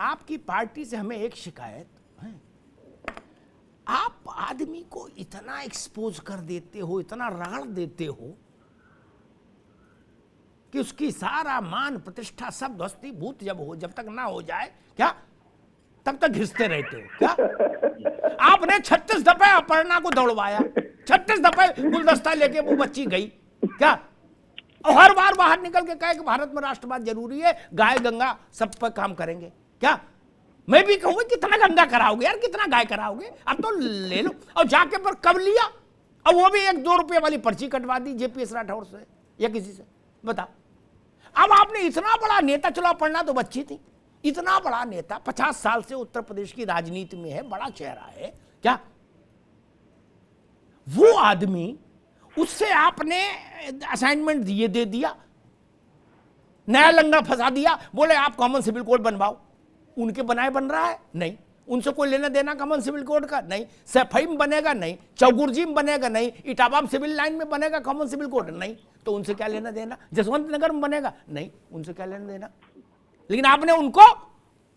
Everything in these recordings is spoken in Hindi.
आपकी पार्टी से हमें एक शिकायत है, आप आदमी को इतना एक्सपोज कर देते हो, इतना राड़ देते हो कि उसकी सारा मान प्रतिष्ठा सब ध्वस्तीभूत जब तक ना हो जाए क्या तब तक घिसते रहते हो क्या? आपने 36 दफे अपर्णा को दौड़वाया, 36 दफे गुलदस्ता लेके वो बच्ची गई क्या? और हर बार बाहर निकल के कहे कि भारत में राष्ट्रवाद जरूरी है, गाय गंगा सब पर काम करेंगे क्या? मैं भी कहूंगा कितना गंगा कराओगे यार, कितना गाय कराओगे? अब तो ले लो। और जाके पर कब लिया? और वो भी 1-2 रुपये वाली पर्ची कटवा दी जेपीएस राठौर से या किसी से, बताओ। अब आपने इतना बड़ा नेता, चलो अपर्णा तो बच्ची थी, इतना बड़ा नेता 50 साल से उत्तर प्रदेश की राजनीति में है, बड़ा चेहरा है क्या? वो आदमी, उससे आपने असाइनमेंट दे दिया, नया लंगा फंसा दिया, बोले आप कॉमन सिविल कोड बनवाओ। उनके बनाए बन रहा है? नहीं। उनसे कोई लेना देना कॉमन सिविल कोड का? नहीं। सफाई में बनेगा? नहीं। चौगुर्जी में बनेगा? नहीं। इटावा सिविल लाइन में बनेगा कॉमन सिविल कोड? नहीं। तो उनसे क्या लेना देना? जसवंत नगर में बनेगा? नहीं। उनसे क्या लेना देना? लेकिन आपने उनको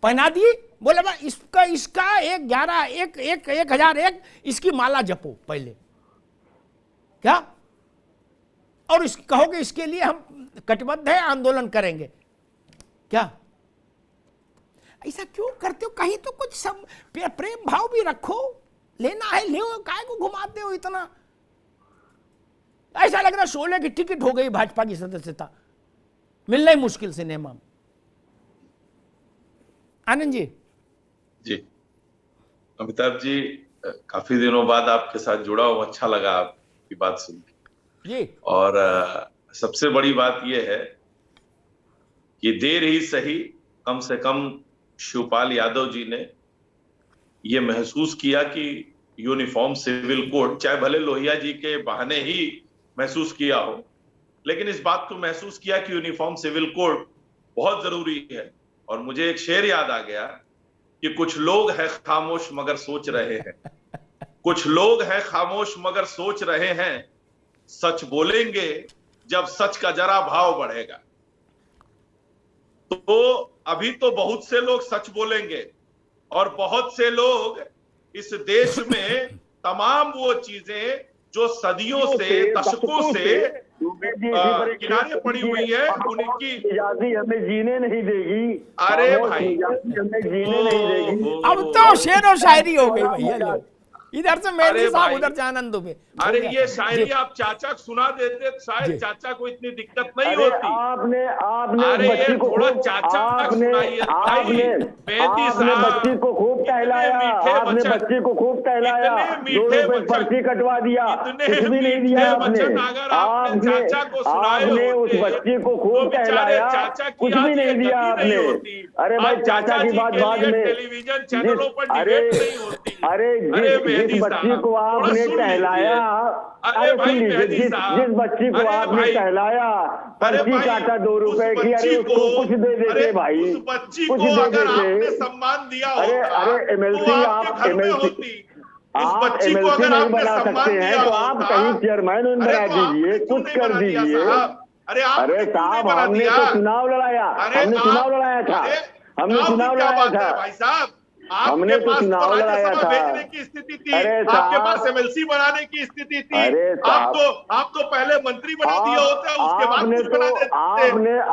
पहना दी, बोले भाई इसका 1001 इसकी माला जपो पहले क्या, और कहोगे इसके लिए हम कटिबद्ध है, आंदोलन करेंगे क्या? ऐसा क्यों करते हो? कहीं तो कुछ सब प्रेम भाव भी रखो, लेना है ले, काय को घुमाते हो इतना? ऐसा लग रहा शोले की टिकट हो गई भाजपा की सदस्यता, मिलना ही मुश्किल सिनेमा में। आनंद जी। जी अमिताभ जी, काफी दिनों बाद आपके साथ जुड़ा हूं, अच्छा लगा आपकी बात सुन के जी। और सबसे बड़ी बात यह है कि देर ही सही, कम से कम शिवपाल यादव जी ने यह महसूस किया कि यूनिफॉर्म सिविल कोड, चाहे भले लोहिया जी के बहाने ही महसूस किया हो, लेकिन इस बात को महसूस किया कि यूनिफॉर्म सिविल कोड बहुत जरूरी है। और मुझे एक शेर याद आ गया कि कुछ लोग हैं खामोश मगर सोच रहे हैं, कुछ लोग हैं खामोश मगर सोच रहे हैं, सच बोलेंगे जब सच का जरा भाव बढ़ेगा। तो अभी तो बहुत से लोग सच बोलेंगे और बहुत से लोग इस देश में तमाम वो चीजें जो सदियों से, दशकों से किनारे पड़ी हुई है, उनकी आजादी हमें जीने नहीं देगी। अरे भाई, हमें जीने नहीं देगी। अब तो शेर और शायरी हो गई भैया, इधर से मेहदी साहब, उधर से आनंद दुबे। अरे ये शायरी आप चाचा को सुना देते, शायद चाचा को इतनी दिक्कत नहीं होती। आपने अरे ये थोड़ा चाचा सुनाइए भाई। मेहदी साहब, बच्ची को खूब टहलाया, आपने बच्ची को खूब टहलाया, 2 रुपए पर्ची कटवा दिया, कुछ भी नहीं दिया आपने। चाचा को आपने उस बच्ची को खूब टहलाया, कुछ भी नहीं दिया आपने। अरे भाई चाचा की बात बाद में, टेलीविजन चैनलों पर डिबेट नहीं होती। अरे जिस बच्ची को आपने टहलाया, अरे भाई जिस बच्ची को आपने टहलाया, पर्ची काटा 2 रुपए की, अरे उसको कुछ दे देते भाई, उस बच्ची कुछ को दे अगर आपने देते। सम्मान दिया अरे एमएलसी, आप एमएलसी नहीं बना सकते हैं तो आप कहीं चेयरमैन बना दीजिए, कुछ कर दीजिए। अरे साहब, हमने तो चुनाव लड़ाया, हमने चुनाव लड़ाया था, हमने चुनाव लड़ाया था भाई साहब। हमने तो चुनाव लड़ाया था, भेजने की स्थिति थी, आपके पास एमएलसी बनाने की स्थिति थी। आप तो पहले मंत्री बना दिया होता, उसके बाद कुछ बना देते।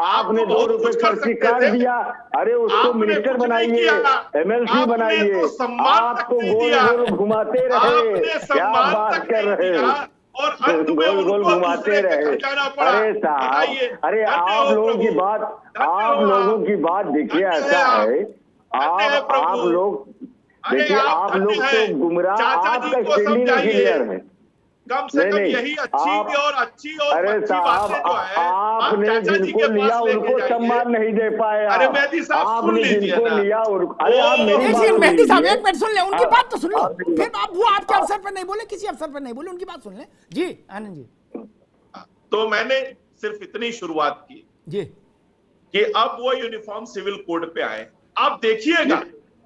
आपने 2 रुपए पर्ची काट दिया, अरे उसको मिनिस्टर बनाइए, एमएलसी बनाइए, आप तो गोल गोल घुमाते रहे। क्या बात कर रहे हैं, और अंत में गोल गोल घुमाते रहे। अरे साहब, अरे आप लोगों की बात देखिए, ऐसा है आप लोग देखिए, आप लोग तो गुमराह, आपका स्टैंडिंग क्लियर है। कम से कम यही अच्छी और अरे साहब, आपने जिनको लिया उनको सम्मान नहीं दे पाए। अरे मेहदी साहब, आपने जिनको लिया उनको, अरे आप मेरी बात मेहदी साहब 1 मिनट सुन ले, उनकी बात तो सुन लो, फिर आप वो आपके अवसर पर नहीं बोले, किसी अवसर पर नहीं बोले, उनकी बात सुन ले। जी आनंद जी। तो मैंने सिर्फ इतनी शुरुआत की जी कि अब वो यूनिफॉर्म सिविल कोड पे आए। आप देखिएगा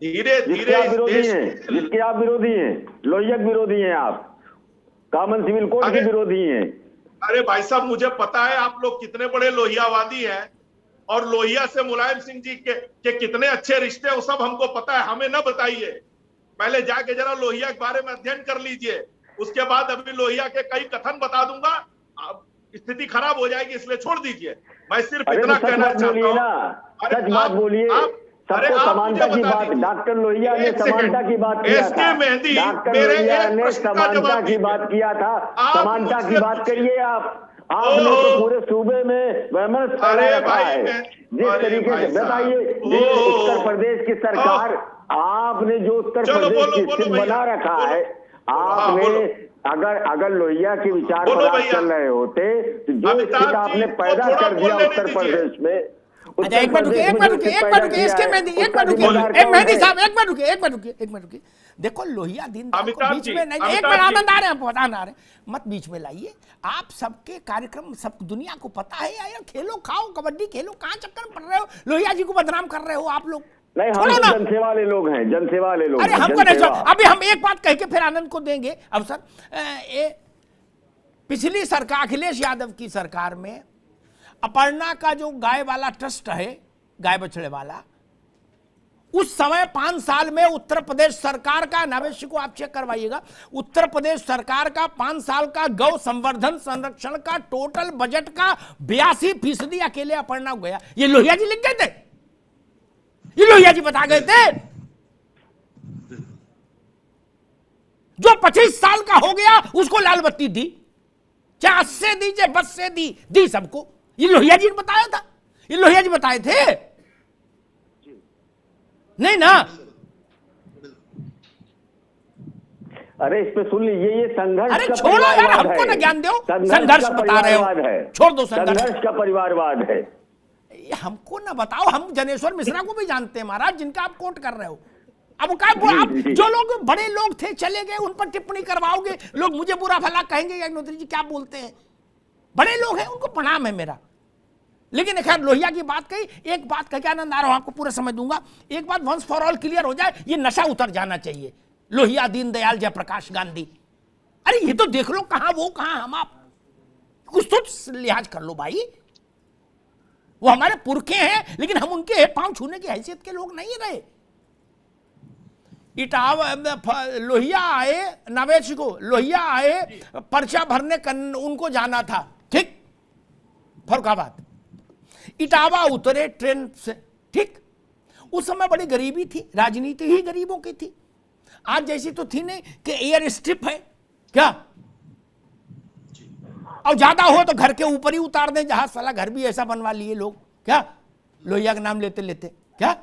धीरे धीरे जिसके आप विरोधी हैं, लोहियक विरोधी हैं, आप कॉमन सिविल कोड के विरोधी हैं। अरे भाई साहब, मुझे पता है आप लोग कितने बड़े लोहियावादी हैं और लोहिया से मुलायम सिंह जी के कितने अच्छे रिश्ते, वो सब हमको पता है, हमें न बताइए। पहले जाके जरा लोहिया के बारे में अध्ययन कर लीजिए, उसके बाद अभी लोहिया के कई कथन बता दूंगा, स्थिति खराब हो जाएगी, इसलिए छोड़ दीजिए। मैं सिर्फ इतना कहना चाहता हूँ, सच बात बोलिए, सबको समानता की बात, डॉक्टर लोहिया ने समानता की बात किया था, डॉक्टर लोहिया ने समानता की बात किया था, समानता की बात करिए आपने तो पूरे सूबे में वहमत फैला रखा है। जिस तरीके से बताइए, उत्तर प्रदेश की सरकार, आपने जो उत्तर प्रदेश की स्थिति बना रखा है, आपने अगर लोहिया के विचार पर आप चल रहे होते तो जो स्थिति आपने पैदा कर दिया उत्तर प्रदेश में। अच्छा, एक मिनट रुकिए, इसके मेहदी साहब, एक मिनट रुकिए। देखो लोहिया दीनदयाल को बीच में नहीं, एक मिनट आनंद आ रहे हैं, बता रहे, मत बीच में लाइए। आप सबके कार्यक्रम सब दुनिया को पता है यार, खेलो खाओ कबड्डी खेलो, कहाँ चक्कर में पड़ रहे हो, लोहिया जी को बदनाम कर रहे हो आप लोग। नहीं, हम जनसेवा वाले लोग हैं, जनसेवा वाले लोग। अरे हमको नहीं, अभी हम एक बात कह के फिर आनंद को देंगे अवसर। पिछली सरकार, अखिलेश यादव की सरकार में अपर्णा का जो गाय वाला ट्रस्ट है, गाय बछड़े वाला, उस समय 5 साल में उत्तर प्रदेश सरकार का, नावेशी को आप चेक करवाइएगा, उत्तर प्रदेश सरकार का 5 साल का गौ संवर्धन संरक्षण का टोटल बजट का 82% अकेले अपर्णा को गया। ये लोहिया जी लिख गए थे, ये लोहिया जी बता गए थे। जो 25 साल का हो गया उसको लाल बत्ती दी, चाहे 80 से दी, चाहे 20 से दी सबको। ये लोहिया जी ने बताया था, ये लोहिया जी बताए थे, नहीं ना? अरे इस पे सुन लीजिए, ये संघर्ष, अरे छोड़ो यार, हमको ना ज्ञान दो, संघर्ष बता रहे हो, छोड़ दो संघर्ष का परिवारवाद है। हमको ना बताओ, हम जनेश्वर मिश्रा को भी जानते हैं महाराज, जिनका आप कोट कर रहे हो। अब आप जो लोग बड़े लोग थे चले गए, उन पर टिप्पणी करवाओगे, लोग मुझे बुरा भला कहेंगे, अग्निहोत्री जी क्या बोलते हैं। बड़े लोग हैं, उनको प्रणाम है मेरा। लेकिन खैर लोहिया की बात कही, एक बात कह के आनंद आ रहा हूं, आपको पूरा समझ दूंगा। एक बात वंस फॉर ऑल क्लियर हो जाए, ये नशा उतर जाना चाहिए। लोहिया, दीनदयाल, जयप्रकाश गांधी, अरे ये तो देख लो, कहां वो कहां हम आप, कुछ तो लिहाज कर लो भाई। वो हमारे पुरखे हैं, लेकिन हम उनके पांव छूने की हैसियत के लोग नहीं रहे। लोहिया आए, नावेशी को लोहिया आए, पर्चा भरने उनको जाना था, ठीक, फरुखाबाद, इटावा उतरे ट्रेन से, ठीक। उस समय बड़ी गरीबी थी, राजनीति ही गरीबों की थी। आज जैसी तो थी नहीं कि एयर स्ट्रिप है क्या, और ज्यादा हो तो घर के ऊपर ही उतार दें जहाज, साला घर भी ऐसा बनवा लिए लोग क्या, लोहिया का नाम लेते लेते क्या।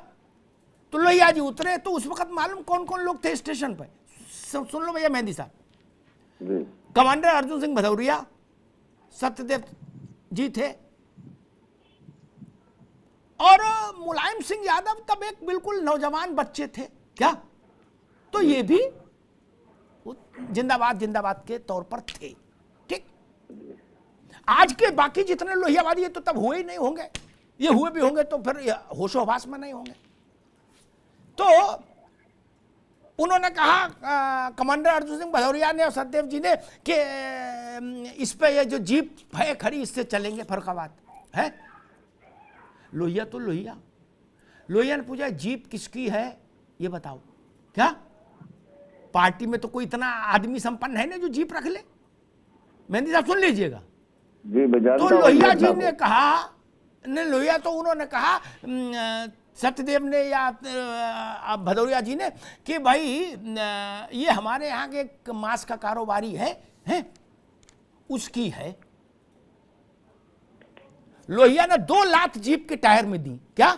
तो लोहिया जी उतरे तो उस वक्त मालूम कौन कौन लोग थे स्टेशन पर, सुन लो भैया मेहदी साहब, कमांडर अर्जुन सिंह भदौरिया, सत्यदेव जी थे, और मुलायम सिंह यादव तब एक बिल्कुल नौजवान बच्चे थे क्या। तो ये भी जिंदाबाद जिंदाबाद के तौर पर थे, ठीक। आज के बाकी जितने लोहियावादी ये तो तब हुए ही नहीं होंगे, ये हुए भी होंगे तो फिर होशो हवास में नहीं होंगे। तो उन्होंने कहा, कमांडर अर्जुन सिंह भदौरिया ने और सत्यदेव जी ने, कि इस पे ये जो जीप है खड़ी, इससे चलेंगे फरुखाबाद है। लोहिया तो लोहिया ने पूछा, जीप किसकी है ये बताओ क्या। पार्टी में तो कोई इतना आदमी संपन्न है ना जो जीप रख ले। मेहंदी साहब सुन लीजिएगा, तो लोहिया जी ने कहा, लोहिया तो उन्होंने कहा, सत्यदेव ने या भदौरिया जी ने, कि भाई ये हमारे यहाँ के मांस का कारोबारी है उसकी है। लोहिया ने 2 लात जीप के टायर में दी क्या,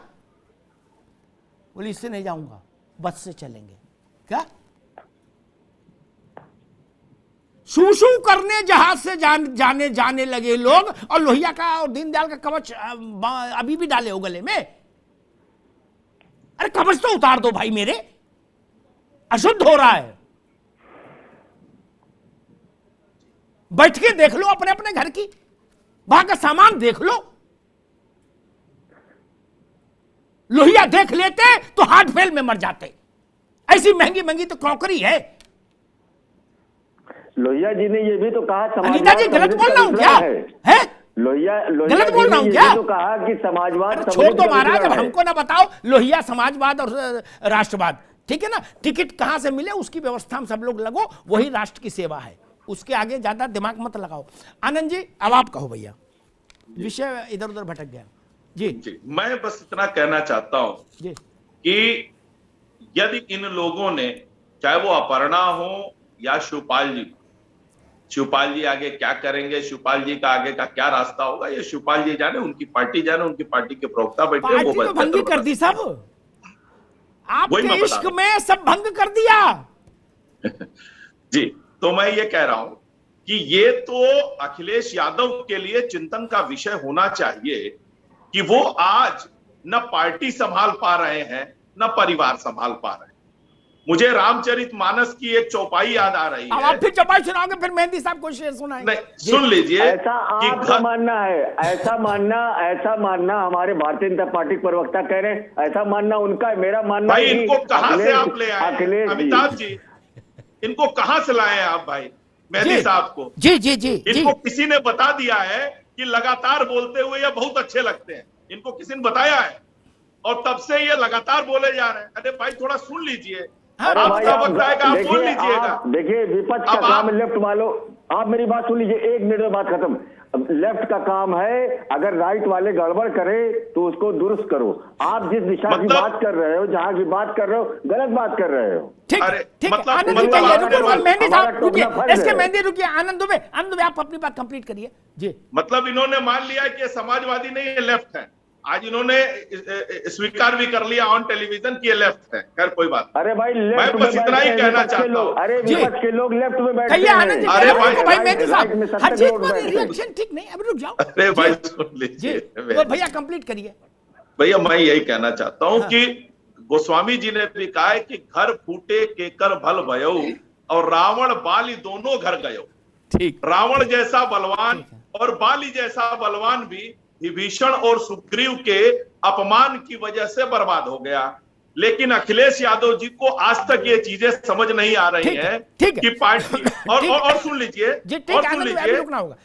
बोली इससे नहीं जाऊंगा, बस से चलेंगे क्या। शू करने जहाज से जाने लगे लोग, और लोहिया का और दीनदयाल का कवच अभी भी डाले हो गले में। अरे कवच तो उतार दो भाई मेरे, अशुद्ध हो रहा है। बैठ के देख लो अपने अपने घर की, वहां का सामान देख लो। लोहिया देख लेते तो हार्ट फेल में मर जाते, ऐसी महंगी महंगी तो क्रॉकरी है। लोहिया जी ने ये भी तो कहा, अनीता जी गलत बोल रहा हूं क्या है? लोहिया गलत बोल जी रहा हूं ने क्या? ये तो कहा कि समाजवाद अरे छोड़ समृद्ध दो महाराज, अब वितरण है। हमको ना बताओ लोहिया समाजवाद और राष्ट्रवाद, ठीक है ना। टिकट कहां से मिले उसकी व्यवस्था में सब लोग लगो, वही राष्ट्र की सेवा है, उसके आगे ज्यादा दिमाग मत लगाओ। आनंद जी अब आप कहो भैया, विषय इधर उधर भटक गया। जी जी, मैं बस इतना कहना चाहता हूं जी कि यदि इन लोगों ने, चाहे वो अपर्णा हो या शिवपाल जी आगे क्या करेंगे, शिवपाल जी का आगे का क्या रास्ता होगा, ये शिवपाल जी जाने, उनकी पार्टी जाने, उनकी पार्टी के प्रवक्ता बैठे वो पार्टी तो भंग कर दी सब, वही मैं आपके बता इश्क रहा हूं। में सब भंग कर दिया। जी, तो मैं ये कह रहा हूं कि ये तो अखिलेश यादव के लिए चिंतन का विषय होना चाहिए कि वो आज न पार्टी संभाल पा रहे हैं न परिवार संभाल पा रहे हैं। मुझे रामचरितमानस की एक चौपाई याद आ रही अब है। आप फिर चौपाई सुनाओगे, फिर मेहंदी साहब को शेर सुनाएंगे। नहीं, सुन लीजिए ऐसा कि आपका मानना है, ऐसा मानना हमारे भारतीय जनता पार्टी के प्रवक्ता कह रहे हैं, ऐसा मानना उनका है। मेरा मानना भाई है कि इनको कहां से आप ले आए अखिलेश अमिताभ जी, इनको कहां से लाए हैं आप भाई मेहदी जी। साहब को? जी जी जी जी इनको किसी ने बता दिया है कि लगातार बोलते हुए ये बहुत अच्छे लगते हैं, इनको किसी ने बताया है और तब से ये लगातार बोले जा रहे हैं। अरे भाई थोड़ा सुन लीजिए, अरे भाई आपका वक्त आएगा, आप बोल देखिए, लीजिएगा। देखिए विपक्ष का अब काम आप- है लेफ्ट वालों, आप मेरी बात सुन लीजिए, 1 मिनट में बात खत्म। अब लेफ्ट का काम है, अगर राइट वाले गड़बड़ करे तो उसको दुरुस्त करो। आप जिस दिशा की मतलब- बात कर रहे हो, जहां की बात कर रहे हो, गलत बात कर रहे हो। ठीक अरे, ठीक मतलब- आनंद मतलब रुकिए, आपने रुकिए, बात- मेहंदी हमारा साहब रुकिए, टोकना फर्ज इसके है। मेहंदी रुकिए, आनंद दुबे आप अपनी बात कंप्लीट करिए। जी मतलब इन्होंने मान लिया कि ये समाजवादी नहीं, ये लेफ्ट है। आज इन्होंने स्वीकार भी कर लिया ऑन टेलीविजन कि ये लेफ्ट है। खैर कोई बात नहीं। अरे भाई मैं लेफ्ट बस में इतना ही बैठते हैं कहना विपक्ष के चाहता लोग, हूं। अरे जी। विपक्ष के लोग लेफ्ट में बैठते कहिए हैं। आनंद जी, अरे भाई, रुको भाई मेहंदी राइट में साहब, 70 हर चीज लोग पर बैठते हैं। रिएक्शन ठीक नहीं, अब रुक जाओ। अरे भाई जी, सुन जी लीजिए तो भैया कंप्लीट करिए। भैया, मैं यही कहना चाहता हूं हाँ। कि गोस्वामी जी ने भी कहा है कि घर फूटे केकर भल भयऊ और रावण बाली दोनों घर गयो। ठीक, रावण जैसा बलवान और बाली जैसा बलवान भी विभीषण और सुग्रीव के अपमान की वजह से बर्बाद हो गया। लेकिन अखिलेश यादव जी को आज तक ये चीजें समझ नहीं आ रही ठीक है, हैं ठीक है। कि पार्टी ठीक है। और सुन लीजिए, जी ठीक और है, सुन आनंद अभी लीजिए, रुकना होगा।